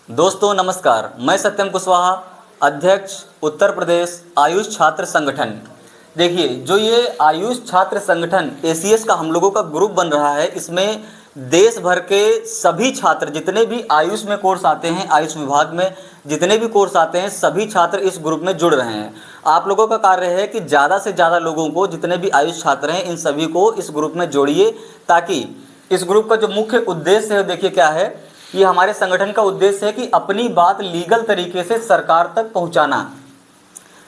दोस्तों नमस्कार, मैं सत्यम कुशवाहा, अध्यक्ष उत्तर प्रदेश आयुष छात्र संगठन। देखिए, जो ये आयुष छात्र संगठन एसीएस का हम लोगों का ग्रुप बन रहा है, इसमें देश भर के सभी छात्र जितने भी आयुष में कोर्स आते हैं, आयुष विभाग में जितने भी कोर्स आते हैं, सभी छात्र इस ग्रुप में जुड़ रहे हैं। आप लोगों का कार्य है कि ज़्यादा से ज़्यादा लोगों को, जितने भी आयुष छात्र हैं, इन सभी को इस ग्रुप में जोड़िए, ताकि इस ग्रुप का जो मुख्य उद्देश्य है, देखिए क्या है। ये हमारे संगठन का उद्देश्य है कि अपनी बात लीगल तरीके से सरकार तक पहुंचाना।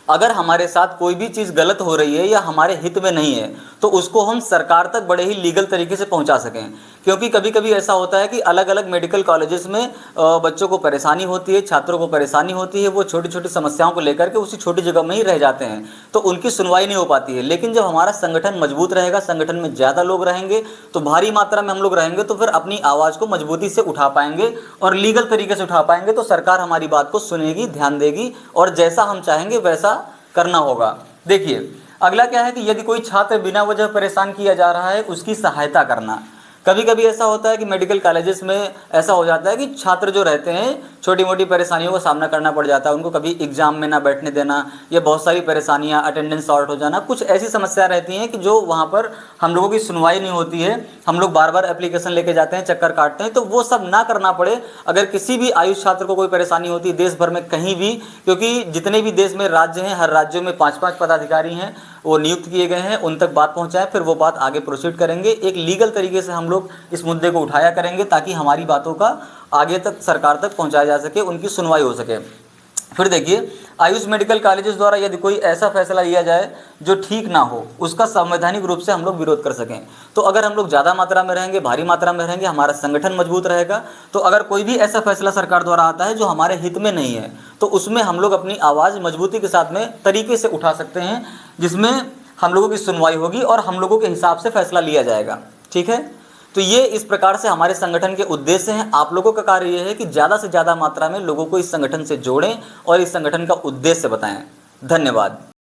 अगर हमारे साथ कोई भी चीज़ गलत हो रही है या हमारे हित में नहीं है, तो उसको हम सरकार तक बड़े ही लीगल तरीके से पहुंचा सकें। क्योंकि कभी कभी ऐसा होता है कि अलग अलग मेडिकल कॉलेजेस में बच्चों को परेशानी होती है, छात्रों को परेशानी होती है, वो छोटी छोटी समस्याओं को लेकर के उसी छोटी जगह में ही रह जाते हैं, तो उनकी सुनवाई नहीं हो पाती है। लेकिन जब हमारा संगठन मजबूत रहेगा, संगठन में ज़्यादा लोग रहेंगे, तो भारी मात्रा में हम लोग रहेंगे, तो फिर अपनी आवाज़ को मजबूती से उठा पाएंगे और लीगल तरीके से उठा पाएंगे। तो सरकार हमारी बात को सुनेगी, ध्यान देगी और जैसा हम चाहेंगे वैसा करना होगा। देखिए, अगला क्या है कि यदि कोई छात्र बिना वजह परेशान किया जा रहा है, उसकी सहायता करना। कभी कभी ऐसा होता है कि मेडिकल कॉलेजेस में ऐसा हो जाता है कि छात्र जो रहते हैं, छोटी मोटी परेशानियों का सामना करना पड़ जाता है उनको। कभी एग्जाम में ना बैठने देना, या बहुत सारी परेशानियां, अटेंडेंस शॉर्ट हो जाना, कुछ ऐसी समस्या रहती हैं कि जो वहाँ पर हम लोगों की सुनवाई नहीं होती है। हम लोग बार बार एप्लीकेशन लेके जाते हैं, चक्कर काटते हैं, तो वो सब ना करना पड़े। अगर किसी भी आयुष छात्र को कोई परेशानी होती है देश भर में कहीं भी, क्योंकि जितने भी देश में राज्य हैं, हर राज्यों में 5-5 पदाधिकारी हैं, वो नियुक्त किए गए हैं, उन तक बात पहुंचाएं, फिर वो बात आगे प्रोसीड करेंगे। एक लीगल तरीके से हम लोग इस मुद्दे को उठाया करेंगे, ताकि हमारी बातों का आगे तक सरकार तक पहुंचाया जा सके, उनकी सुनवाई हो सके। फिर देखिए, आयुष मेडिकल कॉलेजेस द्वारा यदि कोई ऐसा फैसला लिया जाए जो ठीक ना हो, उसका संवैधानिक रूप से हम लोग विरोध कर सकें। तो अगर हम लोग ज़्यादा मात्रा में रहेंगे, भारी मात्रा में रहेंगे, हमारा संगठन मजबूत रहेगा, तो अगर कोई भी ऐसा फैसला सरकार द्वारा आता है जो हमारे हित में नहीं है, तो उसमें हम लोग अपनी आवाज़ मजबूती के साथ में तरीके से उठा सकते हैं, जिसमें हम लोगों की सुनवाई होगी और हम लोगों के हिसाब से फैसला लिया जाएगा। ठीक है, तो ये इस प्रकार से हमारे संगठन के उद्देश्य हैं। आप लोगों का कार्य ये है कि ज़्यादा से ज़्यादा मात्रा में लोगों को इस संगठन से जोड़ें और इस संगठन का उद्देश्य बताएं। धन्यवाद।